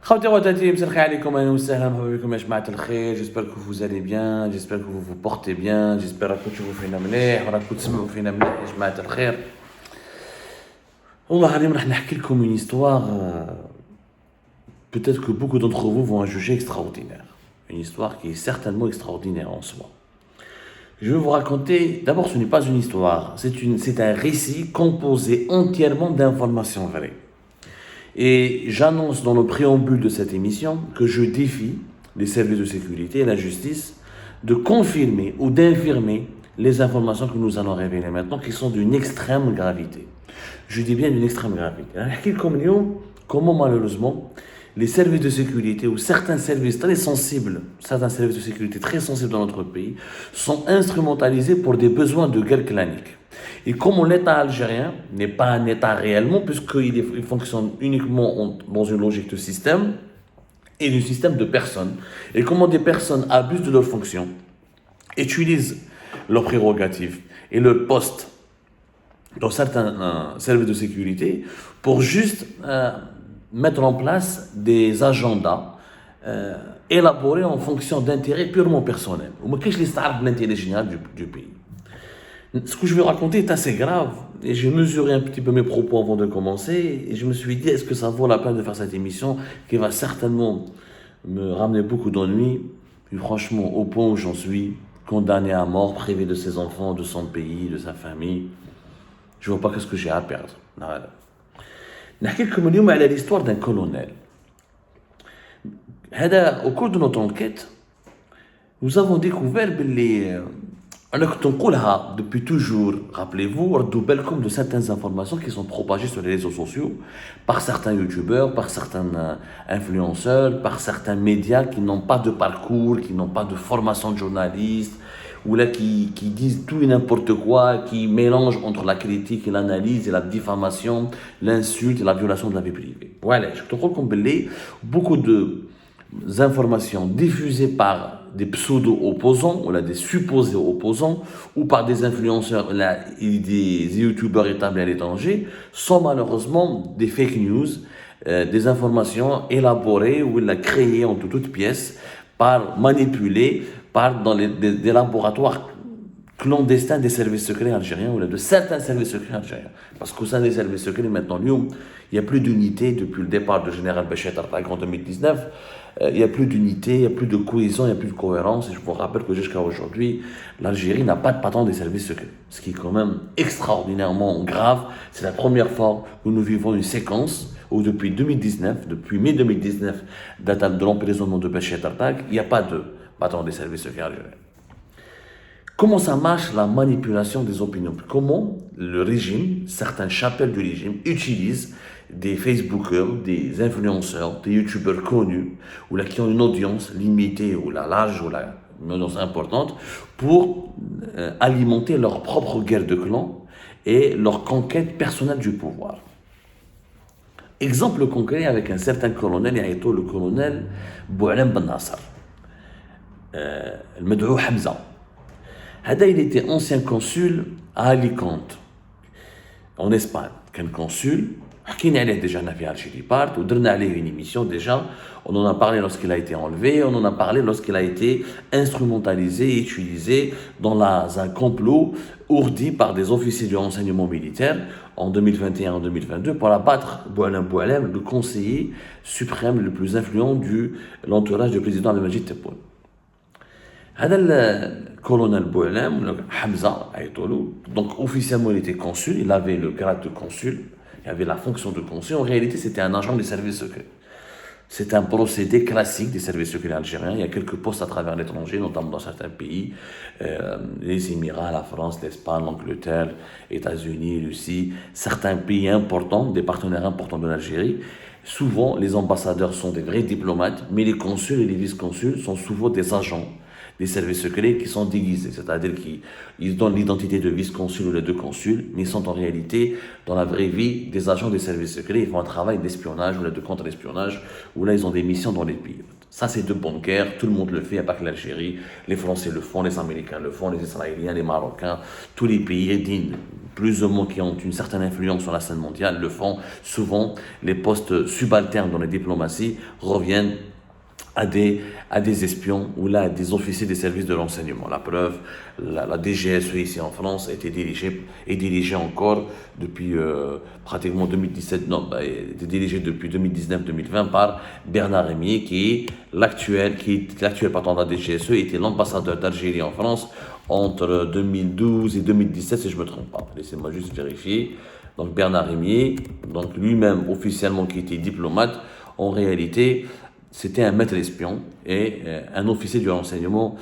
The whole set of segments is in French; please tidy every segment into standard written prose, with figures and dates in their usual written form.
خوتي وخواتاتي مساء الخير عليكم اهلا وسهلا مرحبا بكم يا جماعه الخير. جيسبر كو فوز الي بيان، جيسبر كو فو بورتي بيان، جيسبر راكم تشوفوا فينا مليح وراكم تسمعوا فينا مليح يا جماعه الخير. والله اليوم راح نحكي لكم une histoire peut-être que beaucoup d'entre vous vont juger extraordinaire, une histoire qui est certainement extraordinaire en soi. Je vais vous raconter, d'abord ce n'est pas une histoire, c'est un récit composé entièrement d'informations vraies. Et j'annonce dans le préambule de cette émission que je défie les services de sécurité et la justice de confirmer ou d'infirmer les informations que nous allons révéler maintenant, qui sont d'une extrême gravité. Je dis bien d'une extrême gravité. Comment malheureusement les services de sécurité ou certains services de sécurité très sensibles dans notre pays sont instrumentalisés pour des besoins de guerre clanique. Et comme l'État algérien n'est pas un État réellement, puisqu'il fonctionne uniquement dans une logique de système et du système de personnes, et comment des personnes abusent de leurs fonctions, utilisent leurs prérogatives et leurs postes dans certains services de sécurité pour juste mettre en place des agendas élaborés en fonction d'intérêts purement personnels. Ou qu'est-ce qui est l'intérêt général du pays. Ce que je vais raconter est assez grave et j'ai mesuré un petit peu mes propos avant de commencer et je me suis dit est-ce que ça vaut la peine de faire cette émission qui va certainement me ramener beaucoup d'ennuis et franchement au point où j'en suis, condamné à mort, privé de ses enfants, de son pays, de sa famille, je vois pas qu'est-ce que j'ai à perdre. نحكي لكم اليوم على l'histoire d'un colonel. Au cours de notre enquête, nous avons découvert depuis toujours, rappelez-vous, de certaines informations qui sont propagées sur les réseaux sociaux par certains youtubeurs, par certains influenceurs, par certains médias qui n'ont pas de parcours, qui n'ont pas de formation de journaliste, ou là qui disent tout et n'importe quoi, qui mélangent entre la critique et l'analyse et la diffamation, l'insulte et la violation de la vie privée. Voilà, je te recommande beaucoup d'informations diffusées par des pseudo-opposants, ou là, des supposés opposants, ou par des influenceurs là, et des youtubeurs établis à l'étranger, sont malheureusement des fake news, des informations élaborées ou créées en toutes pièces, manipulées dans des laboratoires clandestins des services secrets algériens ou de certains services secrets algériens. Parce qu'au sein des services secrets, maintenant, il n'y a plus d'unité depuis le départ du général Béchir Tartak en 2019. Il n'y a plus d'unité, il n'y a plus de cohésion, il n'y a plus de cohérence. Et je vous rappelle que jusqu'à aujourd'hui, l'Algérie n'a pas de patron des services secrets. Ce qui est quand même extraordinairement grave. C'est la première fois où nous vivons une séquence où depuis mai 2019, date de l'emprisonnement de Béchir Tartak, il n'y a pas de patron des services secrets algériens. Comment ça marche la manipulation des opinions? Comment le régime, certaines chapelles du régime, utilisent des Facebookers, des influenceurs, des youtubeurs connus, ou là qui ont une audience limitée, ou là large, ou là une audience importante, pour alimenter leur propre guerre de clans et leur conquête personnelle du pouvoir. Exemple concret avec un certain colonel, le colonel Boualem Ben Nasser, le Med'ou Hamza. Il était ancien consul à Alicante, en Espagne. Quel consul? حكينا عليه déjà في Algérie Part, ودرنا عليه une émission déjà. On en a parlé lorsqu'il a été enlevé, on en a parlé lorsqu'il a été instrumentalisé et utilisé dans un complot ourdi par des officiers du renseignement militaire en 2021 en 2022 pour abattre Boualem, le conseiller suprême le plus influent de l'entourage du président Abdelmadjid Tebboune. Le colonel Boualem, Hamza, donc officiellement il était consul, il avait le grade de consul, il avait la fonction de consul. En réalité, c'était un agent des services secrets. C'est un procédé classique des services secrets algériens. Il y a quelques postes à travers l'étranger, notamment dans certains pays, les Émirats, la France, l'Espagne, l'Angleterre, les États-Unis, Russie, certains pays importants, des partenaires importants de l'Algérie. Souvent, les ambassadeurs sont des vrais diplomates, mais les consuls et les vice-consuls sont souvent des agents des services secrets qui sont déguisés, c'est-à-dire qu'ils donnent l'identité de vice-consul ou de consul, mais ils sont en réalité, dans la vraie vie, des agents des services secrets. Ils font un travail d'espionnage ou de contre-espionnage, où là, ils ont des missions dans les pays. Ça, c'est de bonne guerre, tout le monde le fait, il n'y a pas que l'Algérie. Les Français le font, les Américains le font, les Israéliens, les Marocains, tous les pays dignes, plus ou moins qui ont une certaine influence sur la scène mondiale, le font. Souvent, les postes subalternes dans les diplomaties reviennent à des espions ou là à des officiers des services de renseignement. La preuve, la DGSE ici en France est dirigée encore depuis pratiquement 2017, non, est dirigée depuis 2019-2020 par Bernard Rémier, qui est l'actuel patron de la DGSE, était l'ambassadeur d'Algérie en France entre 2012 et 2017, si je ne me trompe pas. Laissez-moi juste vérifier. Donc Bernard Rémier, donc lui-même officiellement qui était diplomate, en réalité, c'était un maître espion et un officier du renseignement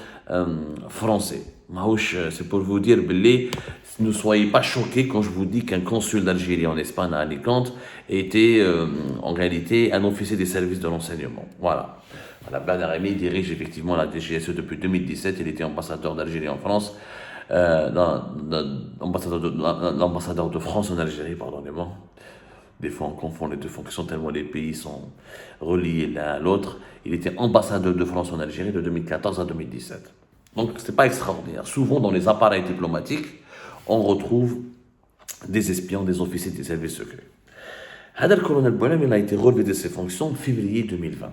français. Maouch, c'est pour vous dire, Belé, ne soyez pas choqués quand je vous dis qu'un consul d'Algérie en Espagne à Alicante était en réalité un officier des services de renseignement. Voilà. Bernard Rémy dirige effectivement la DGSE depuis 2017. Il était ambassadeur d'Algérie en France, l'ambassadeur de France en Algérie, pardonnez-moi. Des fois, on confond les deux fonctions tellement les pays sont reliés l'un à l'autre. Il était ambassadeur de France en Algérie de 2014 à 2017. Donc, ce n'est pas extraordinaire. Souvent, dans les appareils diplomatiques, on retrouve des espions, des officiers des services secrets. Hadar colonel Boualem, il a été relevé de ses fonctions en février 2020.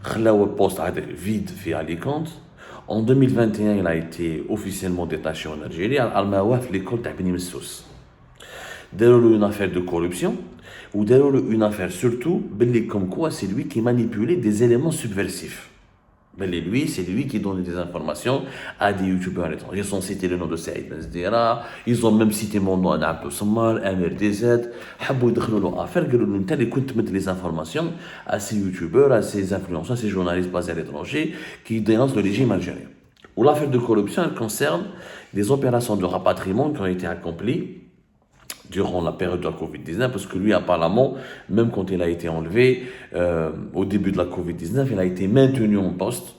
Khlaoua poste vide à Alicante. En 2021, il a été officiellement détaché en Algérie à Al-Mawaf, l'école d'Abni Messous. Dès-lors, une affaire de corruption, ou dès-lors, une affaire surtout, comme quoi c'est lui qui manipulait des éléments subversifs. Lui, c'est lui qui donnait des informations à des youtubeurs étrangers. Ils ont cité le nom de Saïd Ben Zdera, ils ont même cité mon nom, Abdou Sammar, MRDZ. Habou يدخلوا له affaire, قالوا له انت اللي كنت تمد les informations à ces youtubeurs, à ces influenceurs, à ces journalistes basés à l'étranger qui dénoncent le régime algérien. Ou l'affaire de corruption, elle concerne des opérations de rapatriement qui ont été accomplies durant la période de la Covid-19, parce que lui, apparemment, même quand il a été enlevé, au début de la Covid-19, il a été maintenu en poste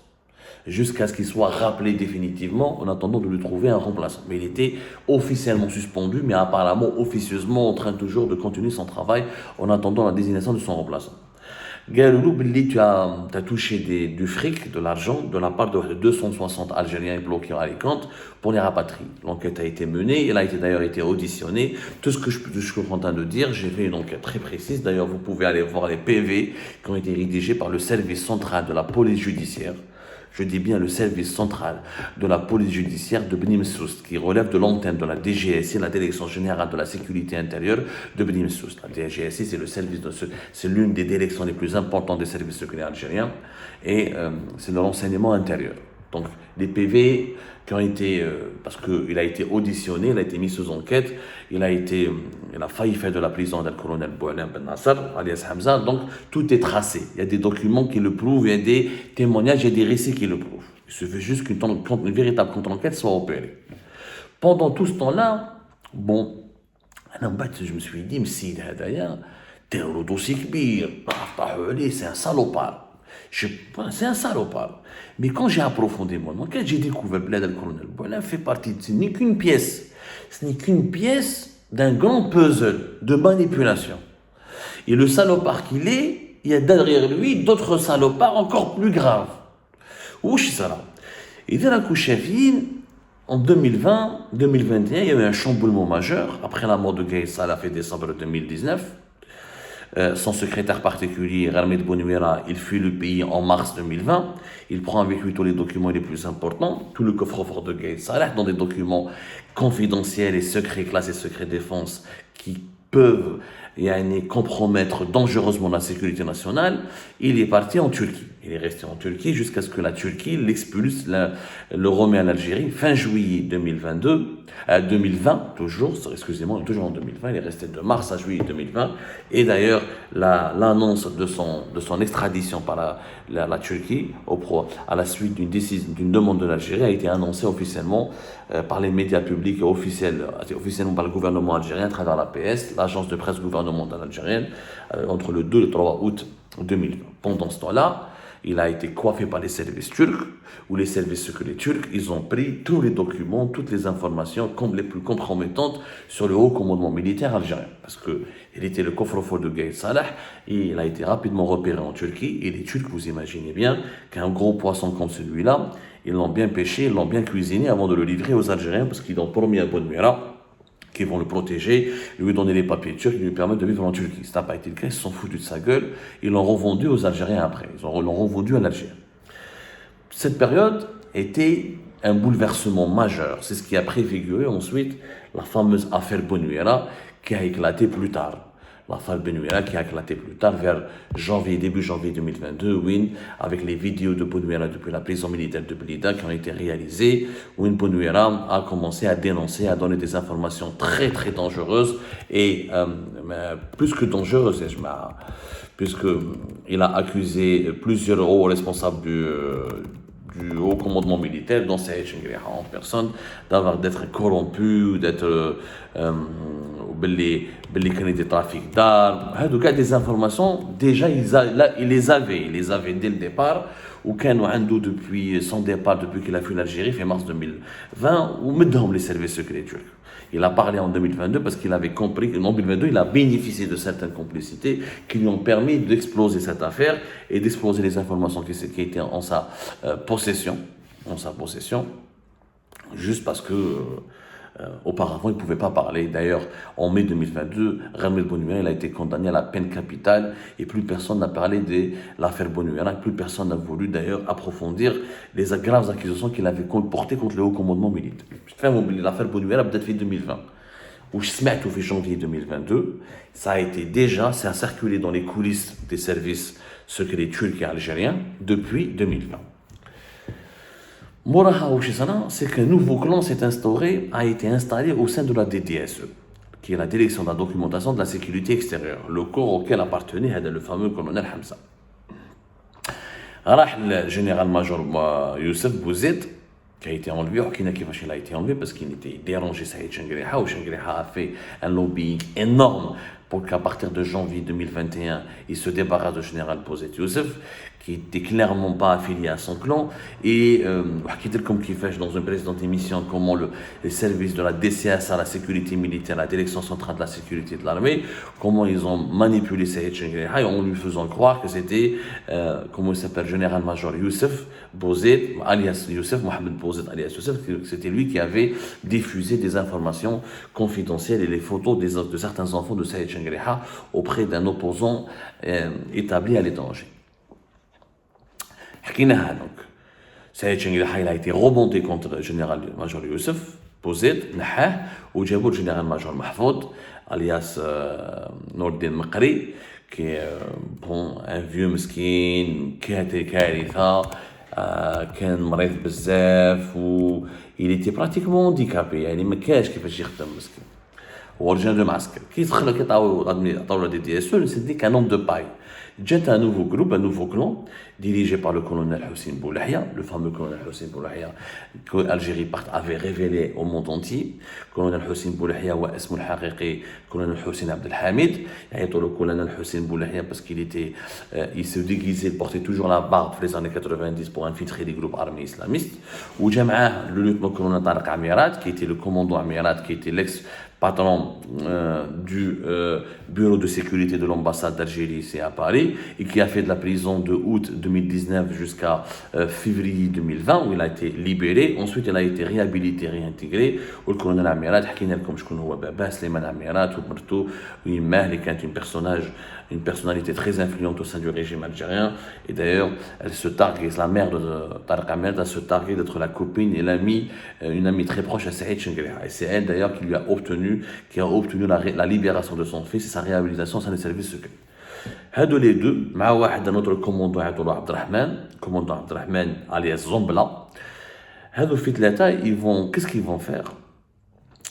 jusqu'à ce qu'il soit rappelé définitivement en attendant de lui trouver un remplaçant. Mais il était officiellement suspendu, mais apparemment, officieusement, en train toujours de continuer son travail en attendant la désignation de son remplaçant. Galou, tu as touché du fric, de l'argent, de la part de 260 Algériens bloqués à Alicante pour les rapatrier. L'enquête a été menée, elle a d'ailleurs été auditionnée. Tout ce que je suis en train de dire, j'ai fait une enquête très précise. D'ailleurs, vous pouvez aller voir les PV qui ont été rédigés par le service central de la police judiciaire. Je dis bien le service central de la police judiciaire de Beni Messous, qui relève de l'antenne de la DGSI, la Direction Générale de la Sécurité Intérieure de Beni Messous. La DGSI, c'est l'une des directions les plus importantes des services secrets algériens et c'est de l'enseignement intérieur. Donc, les PV qui ont été, parce qu'il a été auditionné, il a été mis sous enquête, il a failli faire de la prison d'un colonel Boualem Ben Nasser, alias Hamza, donc tout est tracé. Il y a des documents qui le prouvent, il y a des témoignages, il y a des récits qui le prouvent. Il suffit juste qu'une véritable contre-enquête soit opérée. Pendant tout ce temps-là, bon, je me suis dit, Msid Hadaya, t'es un dossier kbir, c'est un salopard. C'est un salopard. Mais quand j'ai approfondi mon enquête, j'ai découvert que le colonel Boualem fait partie de... Ce n'est qu'une pièce. Ce n'est qu'une pièce d'un grand puzzle de manipulation. Et le salopard qu'il est, il y a derrière lui d'autres salopards encore plus graves. Où est-ce ça là? Et dès la Kouchafine, en 2020, 2021, il y a eu un chamboulement majeur après la mort de Gaïd Salah en décembre 2019. Son secrétaire particulier, Ramiz Bounouira, il fuit le pays en mars 2020. Il prend avec lui tous les documents les plus importants, tout le coffre-fort de Gaïd Salah, dans des documents confidentiels et secrets, classés secret défense, qui peuvent compromettre dangereusement la sécurité nationale. Il est parti en Turquie. Il est resté en Turquie jusqu'à ce que la Turquie l'expulse, le remet à l'Algérie fin juillet 2020, toujours en 2020. Il est resté de mars à juillet 2020. Et d'ailleurs, l'annonce de son extradition par la Turquie, à la suite d'une demande de l'Algérie, a été annoncée officiellement par les médias publics et officiellement par le gouvernement algérien à travers l'APS, l'agence de presse gouvernementale algérienne, entre le 2 et le 3 août 2020. Pendant ce temps-là, il a été coiffé par les services turcs, ou les services secrets turcs, ils ont pris tous les documents, toutes les informations les plus compromettantes sur le haut commandement militaire algérien. Parce qu'il était le coffre-fort de Gaïd Salah, et il a été rapidement repéré en Turquie, et les Turcs, vous imaginez bien qu'un gros poisson comme celui-là, ils l'ont bien pêché, ils l'ont bien cuisiné avant de le livrer aux Algériens, parce qu'ils l'ont promis à Bounouira qui vont le protéger, lui donner les papiers turcs, qui lui permettent de vivre en Turquie. Ça n'a pas été le cas, ils se sont foutus de sa gueule, ils l'ont revendu aux Algériens après, l'ont revendu à l'Algérie. Cette période était un bouleversement majeur, c'est ce qui a préfiguré ensuite la fameuse affaire Bounuera qui a éclaté plus tard. L'affaire Bounuera qui a éclaté plus tard vers début janvier 2022, où avec les vidéos de Bounuera depuis la prison militaire de Blida qui ont été réalisées, où Bounuera a commencé à dénoncer, à donner des informations très très dangereuses et plus que dangereuses, puisqu'il a accusé plusieurs hauts responsables du haut commandement militaire, dont Saïd Chengriha en personne, d'être corrompu, d'être باللي كان des trafics d'armes. هادو كاع des informations déjà il les avait dès le départ, وكانوا عنده depuis son départ, depuis qu'il a fui l'Algérie en mars 2020, ومدهم les services secrets turcs. Il a parlé en 2022 parce qu'il avait compris qu'en 2022, il a bénéficié de certaines complicités qui lui ont permis d'exploser cette affaire et d'exploser les informations qui étaient en sa possession, juste parce que auparavant, il ne pouvait pas parler. D'ailleurs, en mai 2022, Ramel Bounuera a été condamné à la peine capitale et plus personne n'a parlé de l'affaire Bounuera, plus personne n'a voulu d'ailleurs approfondir les graves accusations qu'il avait portées contre le haut commandement militaire. L'affaire Bounuera peut-être fait 2020. Ou je fait janvier 2022, ça a circulé dans les coulisses des services secrets turcs et algériens depuis 2020. C'est qu'un nouveau clan a été installé au sein de la DDSE, qui est la Direction de la documentation de la sécurité extérieure, le corps auquel appartenait le fameux colonel Hamza. Le général-major Youssef Bouzid, qui a été enlevé, il a été enlevé parce qu'il était dérangé Saïd Chengriha, où Chengriha a fait un lobbying énorme pour qu'à partir de janvier 2021, il se débarrasse du général Bouzid Youssef, qui n'était clairement pas affilié à son clan, et comme qui fait dans une précédente émission comment les services de la DCSA, la sécurité militaire, la direction centrale de la sécurité de l'armée, comment ils ont manipulé Saïd Chengriha en lui faisant croire que c'était, comment il s'appelle, général-major Youssef Bouzid, alias Youssef, Mohamed Bouzid, alias Youssef, c'était lui qui avait diffusé des informations confidentielles et les photos de certains enfants de Saïd Chengriha auprès d'un opposant établi à l'étranger. Donc, Saïd Chengriha a été remonté contre le général-major Youssef Bouzid, ou le général-major Mahfoud, alias Nourdin Maqri, qui est un vieux mesquin, qui a été كارثة, كان مريض بزاف, il était pratiquement handicapé, يعني ما كاش كيفاش يخدم مسكين. هو رجع دو معسكر كي دخل عطاو لا دي دي اس او سيتي كان homme de paille. Jette un nouveau groupe, un nouveau clan, dirigé par le colonel Hossein Boulahia, le fameux colonel Hossein Boulahia que l'Algérie avait révélé au monde entier. Le colonel Hossein Boulahia, son nom حقيقي colonel Hossein Abdelhamid. Le colonel Hossein Boulahia parce il se déguisait, il portait toujours la barbe dans les années 90 pour infiltrer des groupes armés islamistes. Ou le lieutenant-colonel Tariq Amirat, qui était le commandant Amirat, qui était l'ex-patron du bureau de sécurité de l'ambassade d'Algérie ici à Paris, et qui a fait de la prison de août 2019 jusqu'à février 2020, où il a été libéré. Ensuite, il a été réhabilité, réintégré. Le colonel Amirat, comme je connais, Sleiman Amirat, qui est une personnalité très influente au sein du régime algérien. Et d'ailleurs, elle se targue, la mère de Tariq Amirat, elle se targue d'être la copine et l'amie, une amie très proche à Saïd Chengriha. Et c'est elle d'ailleurs qui a obtenu la libération de son fils et sa réhabilitation au sein des services secrets. هادو les deux, مع واحد notre commandant commandant Abdelrahman alias Zombla. هادو في ثلاثة, qu'est-ce qu'ils vont faire?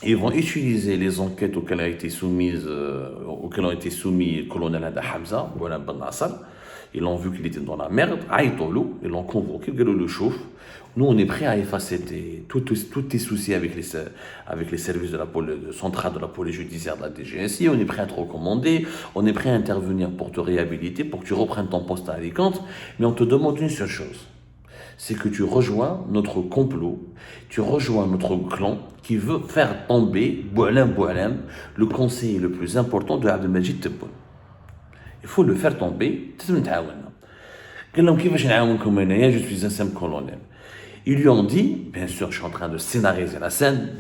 Ils vont utiliser les enquêtes auxquelles ont été soumis le colonel Hamza, Boulan Ben Nasser. Ils l'ont vu qu'il était dans la merde, ils l'ont convoqué, ils le chauffent. Nous, on est prêts à effacer tous tes soucis avec les services de la centrale de la police judiciaire de la DGSI. On est prêt à te recommander, on est prêt à intervenir pour te réhabiliter, pour que tu reprennes ton poste à Alicante. Mais on te demande une seule chose, c'est que tu rejoins notre complot, tu rejoins notre clan qui veut faire tomber Boualem, le conseiller le plus important de Abdelmajid Tebboune. Il faut le faire tomber. Je suis un simple colonel. Ils lui ont dit, bien sûr, je suis en train de scénariser la scène,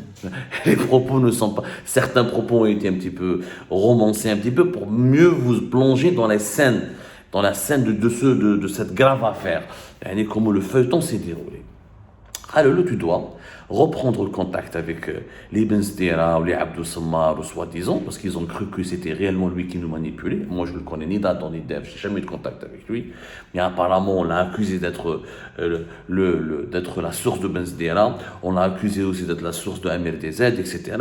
les propos ne sont pas, certains propos ont été un petit peu romancés, un petit peu, pour mieux vous plonger dans les scènes, dans la scène de cette grave affaire. Et comment le feuilleton s'est déroulé. Alors là, tu dois reprendre contact avec les Ben Sdera ou les Abdou Sammar, ou soi-disant, parce qu'ils ont cru que c'était réellement lui qui nous manipulait. Moi, je ne le connais ni d'Adam ni d'Ève, je n'ai jamais eu de contact avec lui. Mais apparemment, on l'a accusé d'être d'être la source de Ben Sdera. On l'a accusé aussi d'être la source de MRDZ, etc.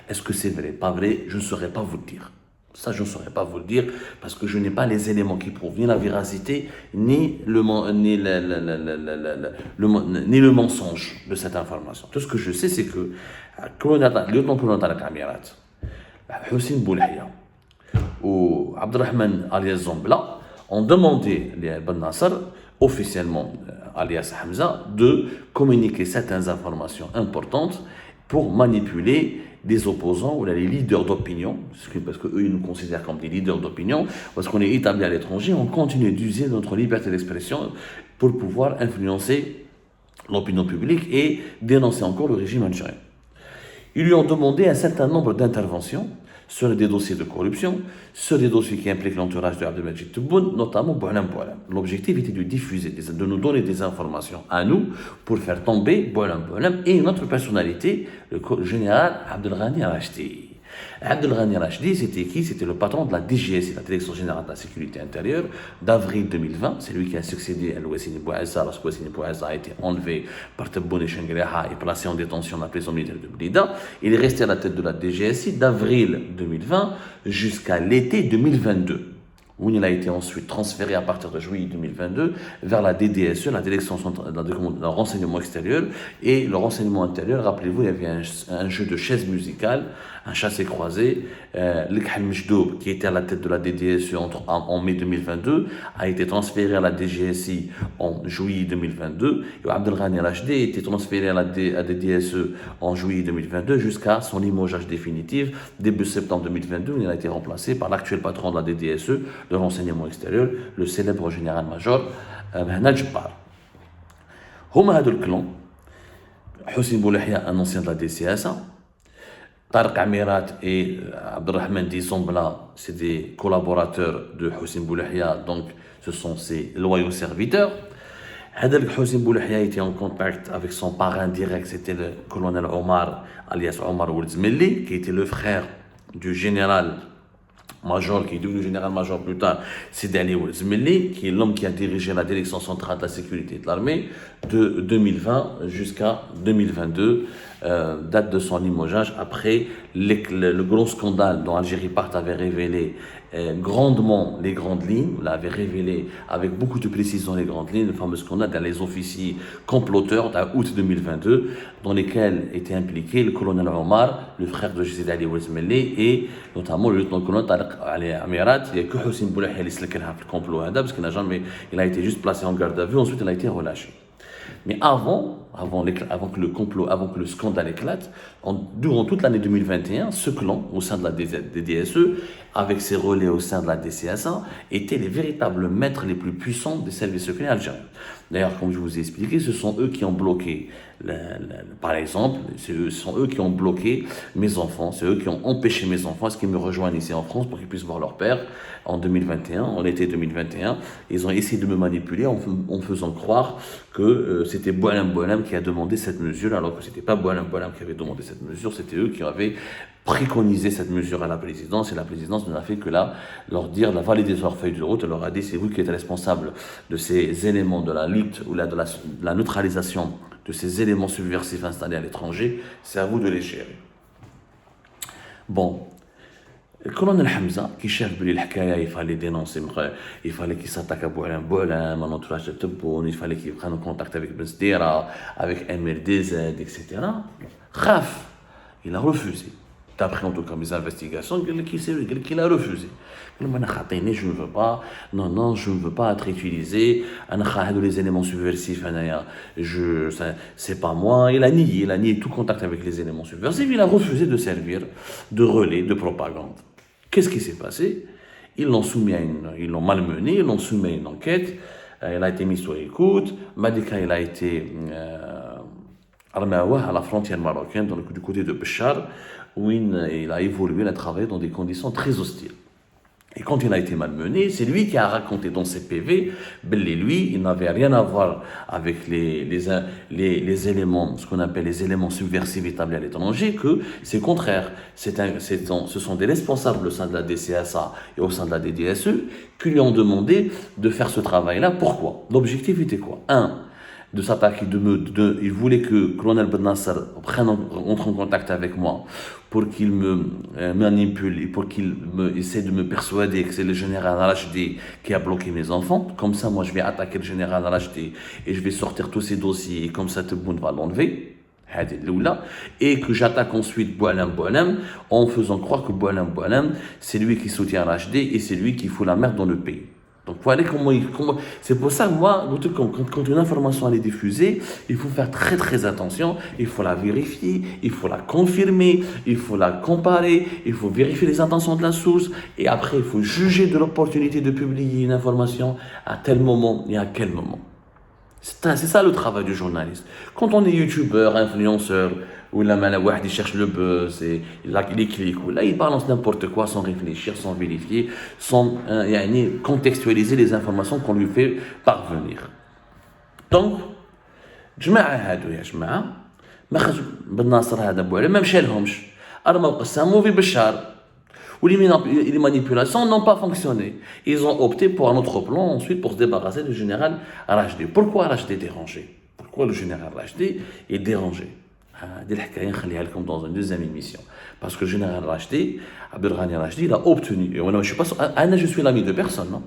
Est-ce que c'est vrai, pas vrai? Je ne saurais pas vous le dire. Ça, je ne saurais pas vous le dire parce que je n'ai pas les éléments qui prouvent ni la véracité, ni ni le mensonge de cette information. Tout ce que je sais, c'est que le lieutenant-colonel Tarek Amirat, Hossein Boulahia ou Abdelrahman alias Zombla ont demandé à Ben Nasser, officiellement alias Hamza, de communiquer certaines informations importantes pour manipuler des opposants ou les leaders d'opinion, parce qu'eux, ils nous considèrent comme des leaders d'opinion, parce qu'on est établi à l'étranger, on continue d'user notre liberté d'expression pour pouvoir influencer l'opinion publique et dénoncer encore le régime algérien. Ils lui ont demandé un certain nombre d'interventions sur des dossiers de corruption, sur des dossiers qui impliquent l'entourage de Abdelmajid Tebboune, notamment Boualem Boualem. L'objectif était de diffuser, de nous donner des informations à nous pour faire tomber Boualem Boualem et une autre personnalité, le général Abdelghani Rachdi. Abdelghani Rachdi, c'était qui? C'était le patron de la DGS, la Direction Générale de la Sécurité Intérieure, d'avril 2020. C'est lui qui a succédé à Louessini Bouazza, lorsque Louessini Bouazza a été enlevé par Tebboune et Chengueleha et placé en détention dans la prison militaire de Blida. Il est resté à la tête de la DGSI d'avril 2020 jusqu'à l'été 2022. Où il a été ensuite transféré à partir de juillet 2022 vers la DDSE, la Direction de renseignement extérieur. Et le renseignement intérieur, rappelez-vous, il y avait un jeu de chaises musicales, un chassé-croisé. L'Ikhal Mjdoub, qui était à la tête de la DDSE en mai 2022, a été transféré à la DGSI en juillet 2022. Et Abdelghani Rachdi a été transféré à la DDSE en juillet 2022 jusqu'à son limogeage définitif début septembre 2022, où il a été remplacé par l'actuel patron de la DDSE, de renseignement extérieur, le célèbre général-major Mehna Djebbar. Huma هذا الكلون Hossein Boulahia, un ancien de la DCSA, Tarek Amirat et Abdelrahman Zombla, c'est des collaborateurs de Hossein Boulahia, donc ce sont ses loyaux serviteurs. Hossein Boulahia était en contact avec son parrain direct, c'était le colonel Omar, alias Omar Ouedzmelli, qui était le frère du général-major, qui est devenu général-major plus tard, Sidi Ali Ouedzmelli, qui est l'homme qui a dirigé la direction centrale de la sécurité de l'armée de 2020 jusqu'à 2022, date de son limogeage, après le gros scandale dont Algérie Part avait révélé grandement les grandes lignes, l'avait révélé avec beaucoup de précision les grandes lignes, le fameux scandale dans les officiers comploteurs d'août 2022, dans lesquels était impliqué le colonel Omar, le frère de Sidi Ali Ouedzmelli, et notamment le lieutenant-colonel Tarek Amirat. Il n'y a que Hossein Boulahia qui s'est le complot, parce qu'il n'a jamais, il a été juste placé en garde à vue, ensuite il a été relâché. Mais avant que le scandale éclate, durant toute l'année 2021, ce clan, au sein de la DDSE, avec ses relais au sein de la DCSA, étaient les véritables maîtres les plus puissants des services secrets algériens. D'ailleurs, comme je vous ai expliqué, ce sont eux qui ont bloqué, par exemple, ce sont eux qui ont bloqué mes enfants, c'est eux qui ont empêché mes enfants à ce qu'ils me rejoignent ici en France pour qu'ils puissent voir leur père en 2021, en été 2021. Ils ont essayé de me manipuler en faisant croire que c'était Boualem qui a demandé cette mesure, alors que ce n'était pas Boualem qui avait demandé cette mesure, c'était eux qui avaient préconisé cette mesure à la présidence, et la présidence n'a fait que là, leur dire, la valider leur feuille de route, elle leur a dit, c'est vous qui êtes responsable de ces éléments de la lutte ou de la neutralisation de ces éléments subversifs installés à l'étranger, c'est à vous de les gérer. Bon, le colonel Hamza, qui cherche l'Hikaya, il fallait dénoncer, il fallait qu'il s'attaque à Boualem, à l'entourage de Tebboune, il fallait qu'il prenne en contact avec Ben Sdera, avec MRDZ, etc. Khaf, il a refusé. D'après en tout cas mes investigations, qu'il a refusé. Je ne veux pas, non, je ne veux pas être utilisé. Les éléments subversifs, c'est pas moi. Il a nié tout contact avec les éléments subversifs. Il a refusé de servir de relais de propagande. Qu'est-ce qui s'est passé? Ils l'ont malmené, ils l'ont soumis à une enquête. Il a été mis sur écoute. Madika, il a été à la frontière marocaine, du côté de Béchar, où il a évolué, il a travaillé dans des conditions très hostiles. Et quand il a été malmené, c'est lui qui a raconté dans ses PV, lui, il n'avait rien à voir avec les éléments, ce qu'on appelle les éléments subversifs établis à l'étranger, que c'est contraire. Ce sont des responsables au sein de la DCSA et au sein de la DDSE qui lui ont demandé de faire ce travail-là. Pourquoi? L'objectif était quoi? De s'attaquer il voulait que Colonel Ben Nasser entre en contact avec moi pour qu'il me manipule et pour qu'il essaie de me persuader que c'est le général Rachdi qui a bloqué mes enfants. Comme ça, moi, je vais attaquer le général Rachdi et je vais sortir tous ces dossiers et comme ça, tout le monde va l'enlever. Et que j'attaque ensuite Boualem en faisant croire que Boualem, c'est lui qui soutient Rachdi et c'est lui qui fout la merde dans le pays. Donc voilà comment c'est pour ça, moi, quand une information elle est diffusée, il faut faire très très attention, il faut la vérifier, il faut la confirmer, il faut la comparer, il faut vérifier les intentions de la source, et après il faut juger de l'opportunité de publier une information à tel moment et à quel moment. C'est ça le travail du journaliste. Quand on est youtubeur, influenceur, ou là, il cherche le buzz, et il clique, ou là, il balance n'importe quoi sans réfléchir, sans vérifier, sans contextualiser les informations qu'on lui fait parvenir. Donc, جماعة هادو يا جماعة ما خرج بالناصر هذا بوعلى ما مشالهمش رماو قسامو في بشار les manipulations n'ont pas fonctionné. Ils ont opté pour un autre plan ensuite pour se débarrasser du général Rachdi. Pourquoi Rachdi est dérangé? Pourquoi le général Rachdi est dérangé? Dans une deuxième émission. Parce que le général Rachdi, Abdelghani Rachdi, il a obtenu. Et je suis l'ami de personne. Non?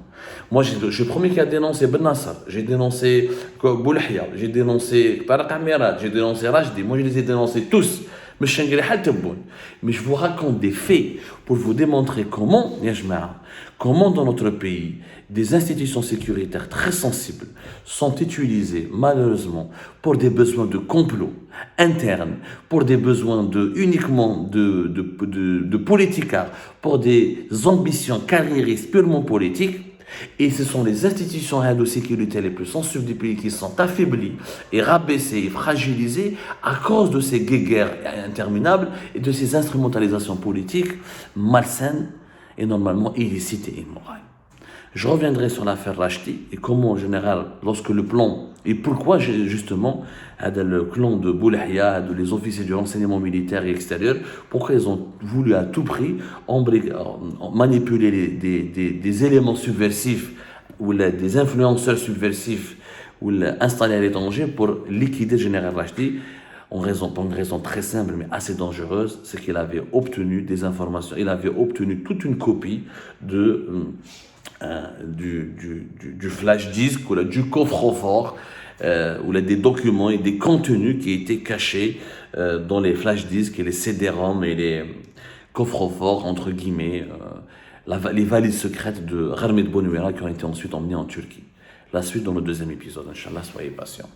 Moi, je promets qu'il a dénoncé Ben Nasser, j'ai dénoncé Boulahia, j'ai dénoncé Tarek Amirat, j'ai dénoncé Rachdi. Moi, je les ai dénoncés tous. Mais je vous raconte des faits pour vous démontrer comment dans notre pays, des institutions sécuritaires très sensibles sont utilisées malheureusement pour des besoins de complot interne, pour des besoins uniquement de politique, pour des ambitions carriéristes purement politiques. Et ce sont les institutions de sécurité les plus sensibles du pays qui sont affaiblies et rabaissées et fragilisées à cause de ces guerres interminables et de ces instrumentalisations politiques malsaines et normalement illicites et immorales. Je reviendrai sur l'affaire Rachdi et comment en général, lorsque le plan, et pourquoi justement le clan de Boulahia, les officiers du renseignement militaire et extérieur, pourquoi ils ont voulu à tout prix manipuler des éléments subversifs ou des influenceurs subversifs ou installés à l'étranger pour liquider le général Rachdi pour une raison très simple mais assez dangereuse, c'est qu'il avait obtenu des informations, il avait obtenu toute une copie du flash disk ou du coffre-fort ou des documents et des contenus qui étaient cachés dans les flash disks et les CD-ROM et les coffres-forts entre guillemets, les valises secrètes de Gharmet Bounuera qui ont été ensuite emmenées en Turquie. La suite dans le deuxième épisode, Inch'Allah, soyez patients.